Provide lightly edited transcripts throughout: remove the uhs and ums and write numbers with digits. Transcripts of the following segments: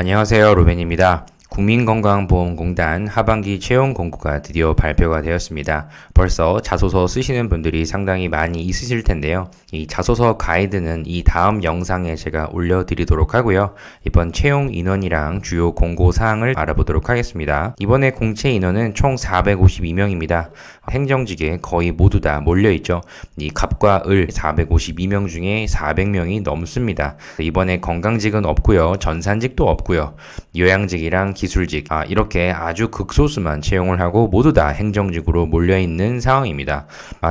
안녕하세요. 로벤입니다. 국민건강보험공단 하반기 채용 공고가 드디어 발표가 되었습니다. 벌써 자소서 쓰시는 분들이 상당히 많이 있으실 텐데요. 이 자소서 가이드는 이 다음 영상에 제가 올려드리도록 하고요. 이번 채용 인원이랑 주요 공고 사항을 알아보도록 하겠습니다. 이번에 공채 인원은 총 452명입니다. 행정직에 거의 모두 다 몰려있죠. 이 갑과 을 452명 중에 400명이 넘습니다. 이번에 건강직은 없고요. 전산직도 없고요. 요양직이랑 기술직 이렇게 아주 극소수만 채용을 하고 모두 다 행정직으로 몰려있는 상황입니다.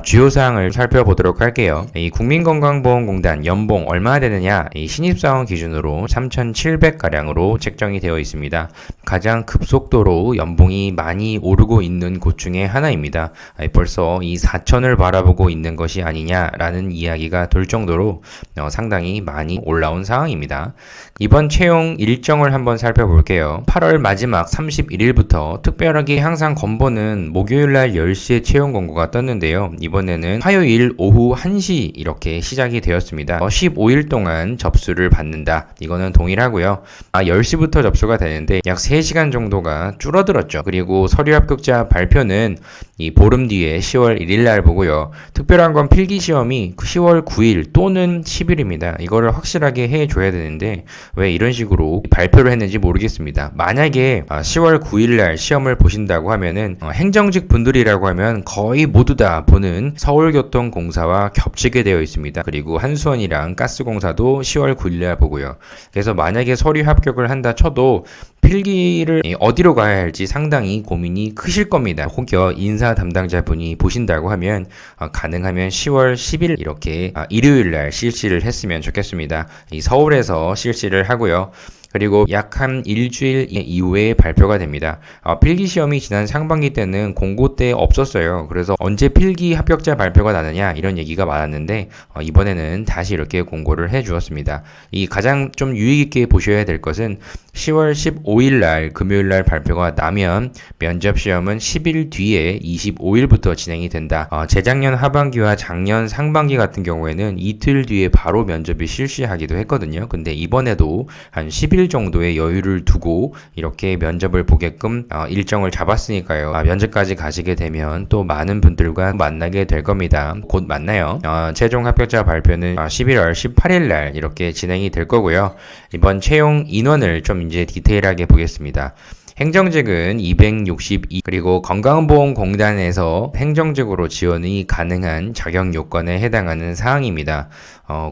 주요 사항을 살펴보도록 할게요. 이 국민건강보험공단 연봉 얼마 되느냐, 이 신입사원 기준으로 3,700가량으로 책정이 되어 있습니다. 가장 급속도로 연봉이 많이 오르고 있는 곳 중에 하나입니다. 벌써 이 4천을 바라보고 있는 것이 아니냐라는 이야기가 돌 정도로 상당히 많이 올라온 상황입니다. 이번 채용 일정을 한번 살펴볼게요. 8월 마지막 31일부터 특별하게 항상 건보는 목요일날 10시에 채용 공고가 떴는데요. 이번에는 화요일 오후 1시 이렇게 시작이 되었습니다. 15일 동안 접수를 받는다. 이거는 동일하고요. 10시부터 접수가 되는데 약 3시간 정도가 줄어들었죠. 그리고 서류 합격자 발표는 이 보름 뒤에 10월 1일 날 보고요. 특별한 건 필기시험이 10월 9일 또는 10일입니다. 이거를 확실하게 해줘야 되는데 왜 이런 식으로 발표를 했는지 모르겠습니다. 만약에 10월 9일 날 시험을 보신다고 하면은 행정직 분들이라고 하면 거의 모두 다 보는 서울교통공사와 겹치게 되어 있습니다. 그리고 한수원이랑 가스공사도 10월 9일 날 보고요. 그래서 만약에 서류 합격을 한다 쳐도 필기를 어디로 가야 할지 상당히 고민이 크실 겁니다. 혹여 인사 담당자분이 보신다고 하면 가능하면 10월 10일 이렇게 일요일 날 실시를 했으면 좋겠습니다. 이 서울에서 실시를 하고요. 그리고 약 한 일주일 이후에 발표가 됩니다. 필기시험이 지난 상반기 때는 공고 때 없었어요. 그래서 언제 필기 합격자 발표가 나느냐 이런 얘기가 많았는데 이번에는 다시 이렇게 공고를 해주었습니다. 이 가장 좀 유익있게 보셔야 될 것은 10월 15일 날 금요일 날 발표가 나면 면접시험은 10일 뒤에 25일부터 진행이 된다. 재작년 하반기와 작년 상반기 같은 경우에는 이틀 뒤에 바로 면접이 실시하기도 했거든요. 근데 이번에도 한 10일 정도의 여유를 두고 이렇게 면접을 보게끔 일정을 잡았으니까요. 면접까지 가시게 되면 또 많은 분들과 만나게 될 겁니다. 곧 만나요. 최종 합격자 발표는 11월 18일 날 이렇게 진행이 될 거고요. 이번 채용 인원을 좀 이제 디테일하게 보겠습니다. 행정직은 262, 그리고 건강보험공단에서 행정직으로 지원이 가능한 자격 요건에 해당하는 사항입니다.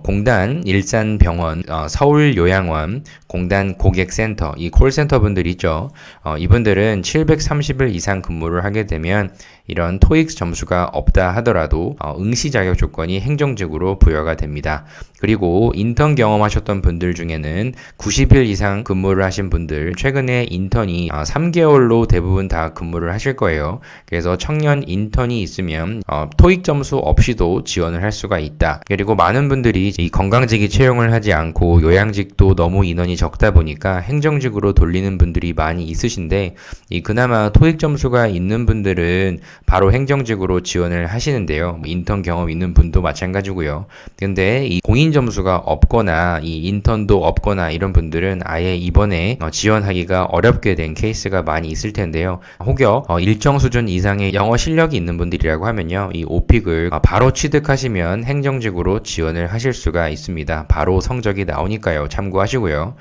공단, 일산병원, 서울요양원, 공단 고객센터, 이 콜센터 분들 있죠. 이분들은 730일 이상 근무를 하게 되면 이런 토익 점수가 없다 하더라도 응시 자격 조건이 행정직으로 부여가 됩니다. 그리고 인턴 경험하셨던 분들 중에는 90일 이상 근무를 하신 분들, 최근에 인턴이 3개월로 대부분 다 근무를 하실 거예요. 그래서 청년 인턴이 있으면 토익 점수 없이도 지원을 할 수가 있다. 그리고 많은 분들이 이 건강직이 채용을 하지 않고 요양직도 너무 인원이 적다 보니까 행정직으로 돌리는 분들이 많이 있으신데 이 그나마 토익 점수가 있는 분들은 바로 행정직으로 지원을 하시는데요. 인턴 경험 있는 분도 마찬가지고요. 근데 이 공인 점수가 없거나 이 인턴도 없거나 이런 분들은 아예 이번에 지원하기가 어렵게 된 케이스가 많이 있을 텐데요. 혹여 일정 수준 이상의 영어 실력이 있는 분들이라고 하면요. 이 오픽을 바로 취득하시면 행정직으로 지원을 하실 수가 있습니다. 바로 성적이 나오니까요. 참고하시고요.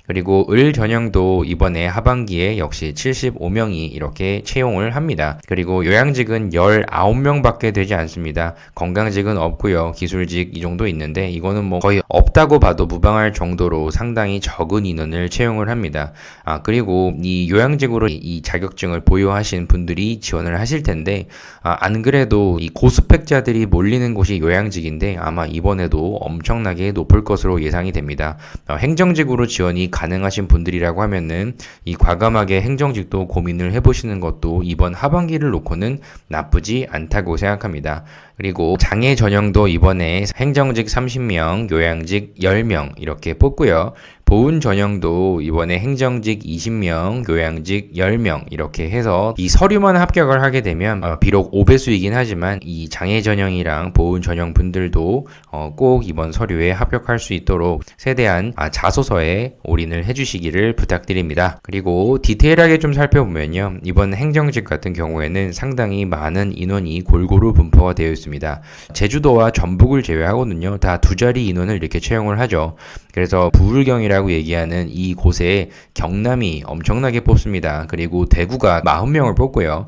그리고 을 전형도 이번에 하반기에 역시 75명이 이렇게 채용을 합니다. 그리고 요양직은 19명밖에 되지 않습니다. 건강직은 없고요. 기술직 이 정도 있는데 이거는 뭐 거의 없다고 봐도 무방할 정도로 상당히 적은 인원을 채용을 합니다. 그리고 이 요양직으로 이 자격증을 보유하신 분들이 지원을 하실 텐데 안 그래도 이 고스펙자들이 몰리는 곳이 요양직인데 아마 이번에도 엄청나게 높을 것으로 예상이 됩니다. 행정직으로 지원이 가능하신 분들이라고 하면은 이 과감하게 행정직도 고민을 해보시는 것도 이번 하반기를 놓고는 나쁘지 않다고 생각합니다. 그리고 장애 전형도 이번에 행정직 30명, 요양직 10명 이렇게 뽑고요. 보훈 전형도 이번에 행정직 20명, 요양직 10명 이렇게 해서 이 서류만 합격을 하게 되면 비록 5배수이긴 하지만 이 장애 전형이랑 보훈 전형 분들도 꼭 이번 서류에 합격할 수 있도록 최대한 자소서에 올인을 해주시기를 부탁드립니다. 그리고 디테일하게 좀 살펴보면요. 이번 행정직 같은 경우에는 상당히 많은 인원이 골고루 분포가 되어 있습니다. 제주도와 전북을 제외하고는요. 다 두 자리 인원을 이렇게 채용을 하죠. 그래서 부울경이라고 얘기하는 이 곳에 경남이 엄청나게 뽑습니다. 그리고 대구가 40명을 뽑고요.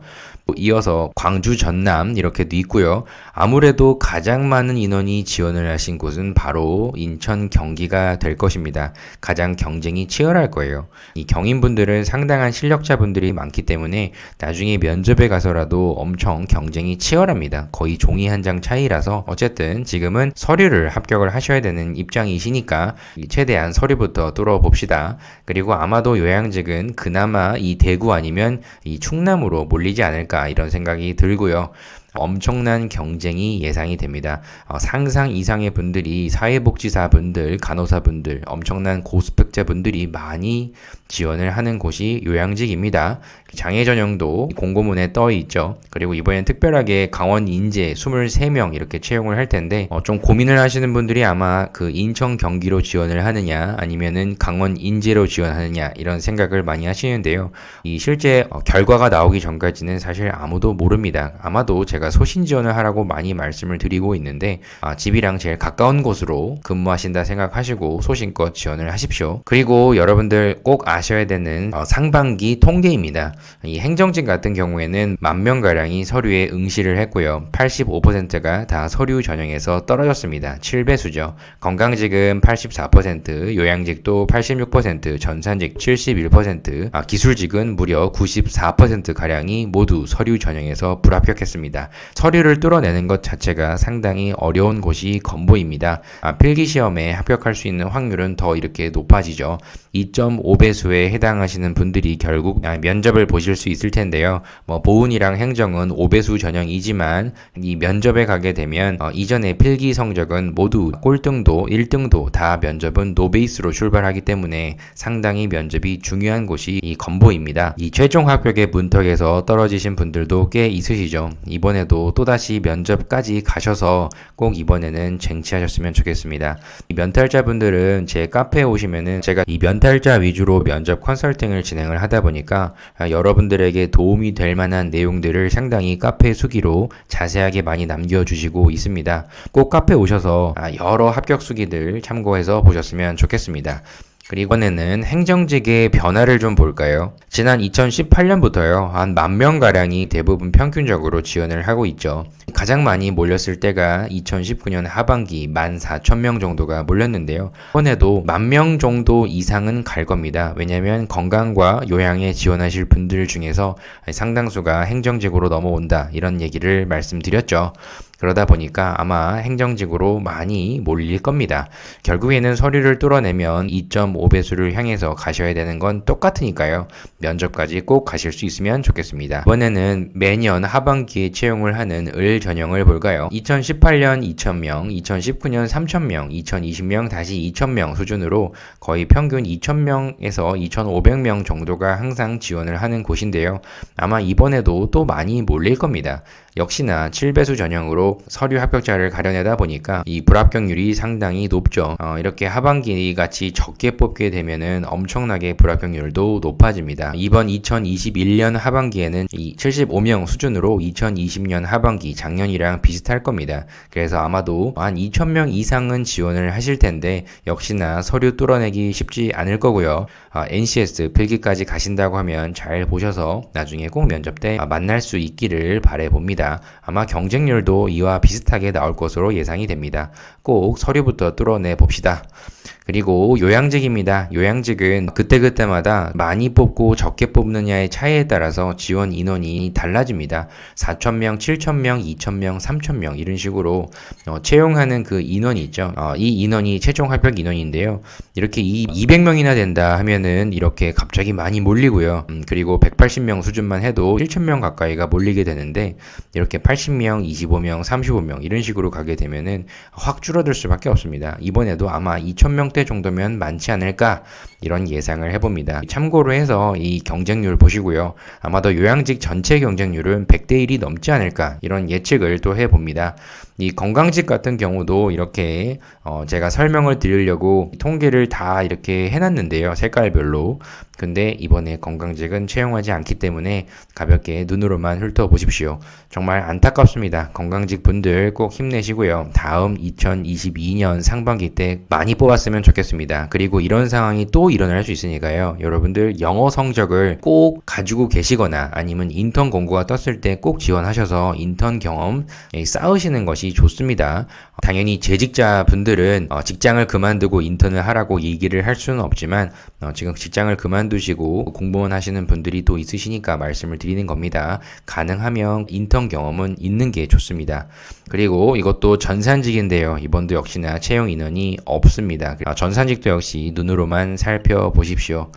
이어서 광주, 전남 이렇게도 있고요. 아무래도 가장 많은 인원이 지원을 하신 곳은 바로 인천, 경기가 될 것입니다. 가장 경쟁이 치열할 거예요. 이 경인분들은 상당한 실력자분들이 많기 때문에 나중에 면접에 가서라도 엄청 경쟁이 치열합니다. 거의 종이 한 장 차이라서 어쨌든 지금은 서류를 합격을 하셔야 되는 입장이시니까 최대한 서류부터 뚫어봅시다. 그리고 아마도 요양직은 그나마 이 대구 아니면 이 충남으로 몰리지 않을까 이런 생각이 들고요. 엄청난 경쟁이 예상이 됩니다. 상상 이상의 분들이 사회복지사분들, 간호사분들, 엄청난 고스펙자분들이 많이 지원을 하는 곳이 요양직입니다. 장애 전형도 공고문에 떠 있죠. 그리고 이번엔 특별하게 강원 인제 23명 이렇게 채용을 할 텐데 좀 고민을 하시는 분들이 아마 그 인천 경기로 지원을 하느냐 아니면은 강원 인제로 지원하느냐 이런 생각을 많이 하시는데요. 이 실제 결과가 나오기 전까지는 사실 아무도 모릅니다. 아마도 제가 소신 지원을 하라고 많이 말씀을 드리고 있는데 집이랑 제일 가까운 곳으로 근무하신다 생각하시고 소신껏 지원을 하십시오. 그리고 여러분들 꼭 아셔야 되는 상반기 통계입니다. 이 행정직 같은 경우에는 10,000명가량이 서류에 응시를 했고요. 85%가 다 서류 전형에서 떨어졌습니다. 7배수죠. 건강직은 84%, 요양직도 86%, 전산직 71%, 기술직은 무려 94%가량이 모두 서류 전형에서 불합격했습니다. 서류를 뚫어내는 것 자체가 상당히 어려운 곳이 건보입니다. 필기시험에 합격할 수 있는 확률은 더 이렇게 높아지죠. 2.5배수에 해당하시는 분들이 결국 면접을 보실 수 있을 텐데요. 보훈이랑 행정은 5배수 전형이지만 이 면접에 가게 되면 이전에 필기 성적은 모두 꼴등도 1등도 다 면접은 노베이스로 출발하기 때문에 상당히 면접이 중요한 곳이 이 건보입니다. 이 최종 합격의 문턱에서 떨어지신 분들도 꽤 있으시죠. 이번에도 또다시 면접까지 가셔서 꼭 이번에는 쟁취하셨으면 좋겠습니다. 이 면탈자분들은 제 카페에 오시면은 제가 이 면탈자 위주로 면접 컨설팅을 진행을 하다 보니까 여러분들에게 도움이 될 만한 내용들을 상당히 카페 수기로 자세하게 많이 남겨주시고 있습니다. 꼭 카페 오셔서 여러 합격 수기들 참고해서 보셨으면 좋겠습니다. 그리고 이번에는 행정직의 변화를 좀 볼까요? 지난 2018년부터요, 한 10,000명가량이 대부분 평균적으로 지원을 하고 있죠. 가장 많이 몰렸을 때가 2019년 하반기 14,000명 정도가 몰렸는데요. 이번에도 10,000명 정도 이상은 갈 겁니다. 왜냐면 건강과 요양에 지원하실 분들 중에서 상당수가 행정직으로 넘어온다, 이런 얘기를 말씀드렸죠. 그러다 보니까 아마 행정직으로 많이 몰릴 겁니다. 결국에는 서류를 뚫어내면 2.5배수를 향해서 가셔야 되는 건 똑같으니까요. 면접까지 꼭 가실 수 있으면 좋겠습니다. 이번에는 매년 하반기에 채용을 하는 을 전형을 볼까요? 2018년 2,000명, 2019년 3,000명, 2020년 다시 2,000명 수준으로 거의 평균 2,000명에서 2,500명 정도가 항상 지원을 하는 곳인데요. 아마 이번에도 또 많이 몰릴 겁니다. 역시나 7배수 전형으로 서류 합격자를 가려내다 보니까 이 불합격률이 상당히 높죠. 이렇게 하반기 같이 적게 뽑게 되면은 엄청나게 불합격률도 높아집니다. 이번 2021년 하반기에는 이 75명 수준으로 2020년 하반기 작년이랑 비슷할 겁니다. 그래서 아마도 한 2,000명 이상은 지원을 하실 텐데 역시나 서류 뚫어내기 쉽지 않을 거고요. NCS 필기까지 가신다고 하면 잘 보셔서 나중에 꼭 면접 때 만날 수 있기를 바라봅니다. 아마 경쟁률도 이와 비슷하게 나올 것으로 예상이 됩니다. 꼭 서류부터 뚫어내 봅시다. 그리고 요양직입니다. 요양직은 그때그때마다 많이 뽑고 적게 뽑느냐의 차이에 따라서 지원 인원이 달라집니다. 4,000명, 7,000명, 2,000명, 3,000명 이런 식으로 채용하는 그 인원이 있죠. 이 인원이 최종 합격 인원인데요. 이렇게 200명이나 된다 하면은 이렇게 갑자기 많이 몰리고요. 그리고 180명 수준만 해도 7,000명 가까이가 몰리게 되는데 이렇게 80명, 25명, 35명 이런 식으로 가게 되면은 확 줄어들 수밖에 없습니다. 이번에도 아마 2,000명대 정도면 많지 않을까 이런 예상을 해봅니다. 참고로 해서 이 경쟁률 보시고요. 아마도 요양직 전체 경쟁률은 100대 1이 넘지 않을까 이런 예측을 또 해봅니다. 이 건강직 같은 경우도 이렇게 제가 설명을 드리려고 통계를 다 이렇게 해놨는데요. 색깔별로. 근데 이번에 건강직은 채용하지 않기 때문에 가볍게 눈으로만 훑어보십시오. 정말 안타깝습니다. 건강직 분들 꼭 힘내시고요. 다음 2022년 상반기 때 많이 뽑았으면 좋겠습니다. 그리고 이런 상황이 또 일어날 수 있으니까요. 여러분들 영어 성적을 꼭 가지고 계시거나 아니면 인턴 공고가 떴을 때 꼭 지원하셔서 인턴 경험 쌓으시는 것이 좋습니다. 당연히 재직자 분들은 직장을 그만두고 인턴을 하라고 얘기를 할 수는 없지만 지금 직장을 그만두시고 공무원 하시는 분들이 또 있으시니까 말씀을 드리는 겁니다. 가능하면 인턴 경험은 있는 게 좋습니다. 그리고 이것도 전산직인데요. 이번도 역시나 채용 인원이 없습니다. 전산직도 역시 눈으로만 살펴보십시오.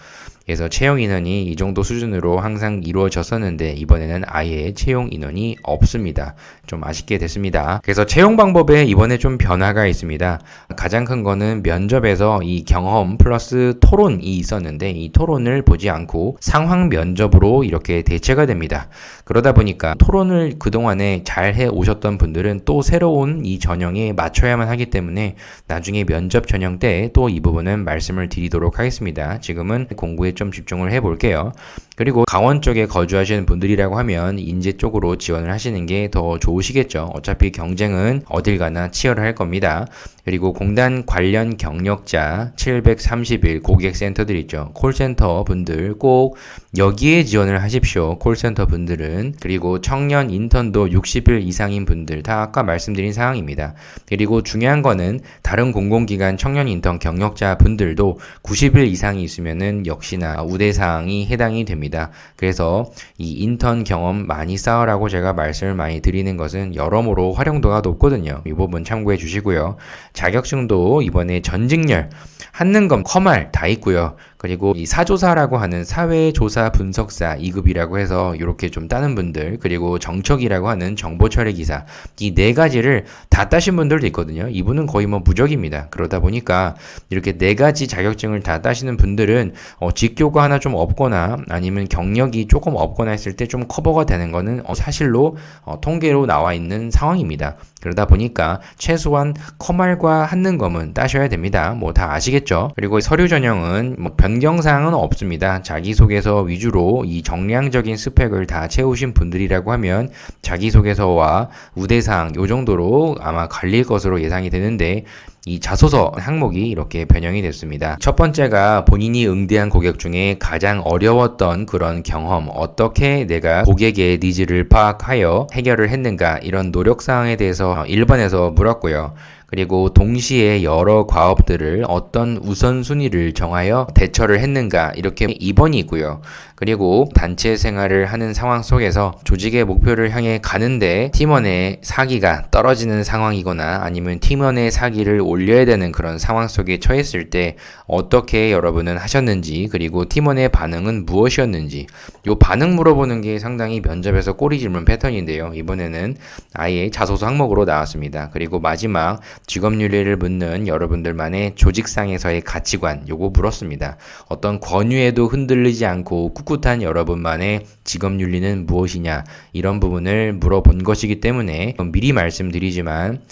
그래서 채용 인원이 이 정도 수준으로 항상 이루어졌었는데 이번에는 아예 채용 인원이 없습니다. 좀 아쉽게 됐습니다. 그래서 채용 방법에 이번에 좀 변화가 있습니다. 가장 큰 거는 면접에서 이 경험 플러스 토론이 있었는데 이 토론을 보지 않고 상황 면접으로 이렇게 대체가 됩니다. 그러다 보니까 토론을 그동안에 잘 해 오셨던 분들은 또 새로운 이 전형에 맞춰야만 하기 때문에 나중에 면접 전형 때 또 이 부분은 말씀을 드리도록 하겠습니다. 지금은 공부에 좀 집중을 해볼게요. 그리고 강원 쪽에 거주하시는 분들이라고 하면 인제 쪽으로 지원을 하시는 게 더 좋으시겠죠. 어차피 경쟁은 어딜 가나 치열할 겁니다. 그리고 공단 관련 경력자 731 고객센터들 있죠. 콜센터 분들 꼭 여기에 지원을 하십시오. 콜센터 분들은. 그리고 청년 인턴도 60일 이상인 분들 다 아까 말씀드린 사항입니다. 그리고 중요한 거는 다른 공공기관 청년 인턴 경력자 분들도 90일 이상이 있으면은 역시나 우대사항이 해당이 됩니다. 그래서 이 인턴 경험 많이 쌓으라고 제가 말씀을 많이 드리는 것은 여러모로 활용도가 높거든요. 이 부분 참고해 주시고요. 자격증도 이번에 전직렬, 한능검, 커말 다 있고요. 그리고 이 사조사라고 하는 사회조사 분석사 2급이라고 해서 이렇게 좀 따는 분들, 그리고 정척이라고 하는 정보처리 기사, 이 네 가지를 다 따신 분들도 있거든요. 이분은 거의 뭐 무적입니다. 그러다 보니까 이렇게 네 가지 자격증을 다 따시는 분들은 직교가 하나 좀 없거나 아니면 경력이 조금 없거나 했을 때 좀 커버가 되는 거는 사실로 통계로 나와 있는 상황입니다. 그러다 보니까 최소한 커말과 한능검은 따셔야 됩니다. 뭐 다 아시겠죠? 그리고 서류 전형은 뭐 변경사항은 없습니다. 자기소개서 위주로 이 정량적인 스펙을 다 채우신 분들이라고 하면 자기소개서와 우대사항 요 정도로 아마 갈릴 것으로 예상이 되는데 이 자소서 항목이 이렇게 변형이 됐습니다. 첫 번째가 본인이 응대한 고객 중에 가장 어려웠던 그런 경험, 어떻게 내가 고객의 니즈를 파악하여 해결을 했는가 이런 노력사항에 대해서 1번에서 물었고요. 그리고 동시에 여러 과업들을 어떤 우선순위를 정하여 대처를 했는가 이렇게 2번이 있고요. 그리고 단체 생활을 하는 상황 속에서 조직의 목표를 향해 가는데 팀원의 사기가 떨어지는 상황이거나 아니면 팀원의 사기를 올려야 되는 그런 상황 속에 처했을 때 어떻게 여러분은 하셨는지 그리고 팀원의 반응은 무엇이었는지 요 반응 물어보는 게 상당히 면접에서 꼬리 질문 패턴인데요. 이번에는 아예 자소서 항목으로 나왔습니다. 그리고 마지막 직업윤리를 묻는 여러분들만의 조직상에서의 가치관 요거 물었습니다. 어떤 권유에도 흔들리지 않고 꿋꿋한 여러분만의 직업윤리는 무엇이냐 이런 부분을 물어본 것이기 때문에 미리 말씀드리지만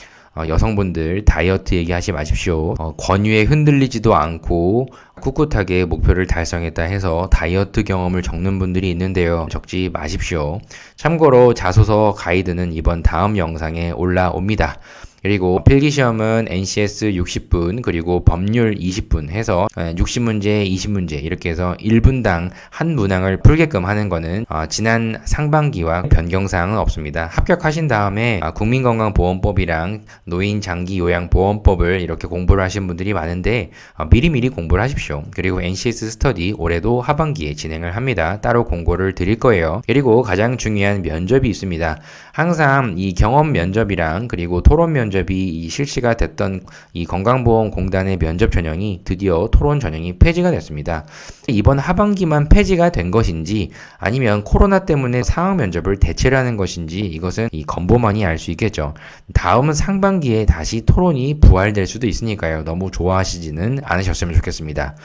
여성분들 다이어트 얘기하지 마십시오. 권유에 흔들리지도 않고 꿋꿋하게 목표를 달성했다 해서 다이어트 경험을 적는 분들이 있는데요. 적지 마십시오. 참고로 자소서 가이드는 이번 다음 영상에 올라옵니다. 그리고 필기시험은 NCS 60분 그리고 법률 20분 해서 60문제 20문제 이렇게 해서 1분당 한 문항을 풀게끔 하는 거는 지난 상반기와 변경사항은 없습니다. 합격하신 다음에 국민건강보험법이랑 노인장기요양보험법을 이렇게 공부를 하신 분들이 많은데 미리미리 공부를 하십시오. 그리고 NCS 스터디 올해도 하반기에 진행을 합니다. 따로 공고를 드릴 거예요. 그리고 가장 중요한 면접이 있습니다. 항상 이 경험 면접이랑 그리고 토론 면접 면접이 실시가 됐던 이 건강보험공단의 면접 전형이 드디어 토론 전형이 폐지가 됐습니다. 이번 하반기만 폐지가 된 것인지 아니면 코로나 때문에 상황 면접을 대체를 하는 것인지 이것은 이 건보만이 알 수 있겠죠. 다음은 상반기에 다시 토론이 부활될 수도 있으니까요. 너무 좋아하시지는 않으셨으면 좋겠습니다.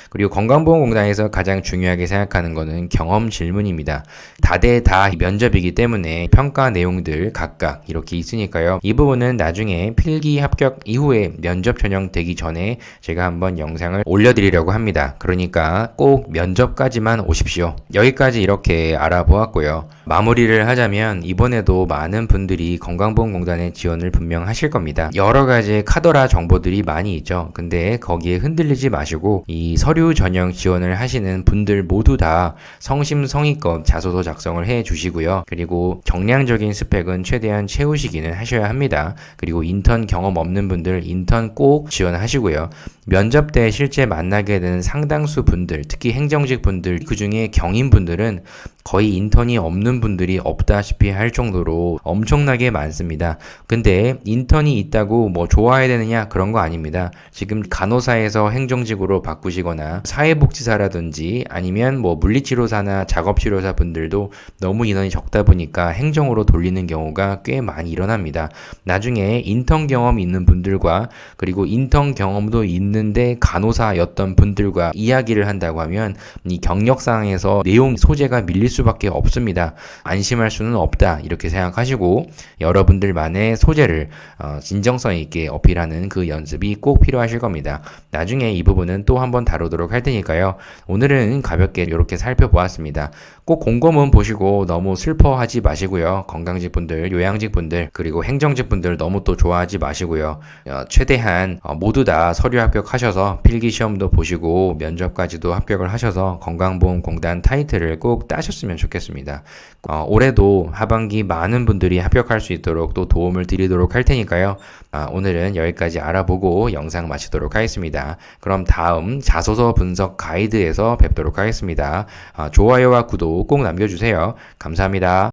그리고 건강보험공단에서 가장 중요하게 생각하는 것은 경험 질문입니다. 다대 다 면접이기 때문에 평가 내용들 각각 이렇게 있으니까요. 이 부분은 나중에 필기 합격 이후에 면접 전형되기 전에 제가 한번 영상을 올려드리려고 합니다. 그러니까 꼭 면접까지만 오십시오. 여기까지 이렇게 알아보았고요. 마무리를 하자면 이번에도 많은 분들이 건강보험공단에 지원을 분명 하실 겁니다. 여러 가지 카더라 정보들이 많이 있죠. 근데 거기에 흔들리지 마시고 이 서류 전형 지원을 하시는 분들 모두 다 성심성의껏 자소서 작성을 해 주시고요. 그리고 경량적인 스펙은 최대한 채우시기는 하셔야 합니다. 그리고 인턴 경험 없는 분들 인턴 꼭 지원하시고요. 면접 때 실제 만나게 되는 상당수 분들, 특히 행정직 분들, 그 중에 경인 분들은 거의 인턴이 없는 분들이 없다시피 할 정도로 엄청나게 많습니다. 근데 인턴이 있다고 뭐 좋아야 되느냐 그런 거 아닙니다. 지금 간호사에서 행정직으로 바꾸시거나 사회복지사라든지 아니면 뭐 물리치료사나 작업치료사 분들도 너무 인원이 적다 보니까 행정으로 돌리는 경우가 꽤 많이 일어납니다. 나중에 인턴 경험 있는 분들과 그리고 인턴 경험도 있는데 간호사였던 분들과 이야기를 한다고 하면 이 경력상에서 내용 소재가 밀릴 수밖에 없습니다. 안심할 수는 없다 이렇게 생각하시고 여러분들만의 소재를 진정성 있게 어필하는 그 연습이 꼭 필요하실 겁니다. 나중에 이 부분은 또 한번 다루도록 할 테니까요. 오늘은 가볍게 이렇게 살펴보았습니다. 꼭 곰곰은 보시고 너무 슬퍼하지 마시고요. 건강직 분들, 요양직 분들, 그리고 행정직 분들 너무 또 좋아하지 마시고요. 최대한 모두 다 서류 합격하셔서 필기시험도 보시고 면접까지도 합격을 하셔서 건강보험공단 타이틀을 꼭 따셨으면 좋겠습니다. 올해도 하반기 많은 분들이 합격할 수 있도록 또 도움을 드리도록 할 테니까요. 오늘은 여기까지 알아보고 영상 마치도록 하겠습니다. 그럼 다음 자소서 분석 가이드에서 뵙도록 하겠습니다. 좋아요와 구독 꼭 남겨주세요. 감사합니다.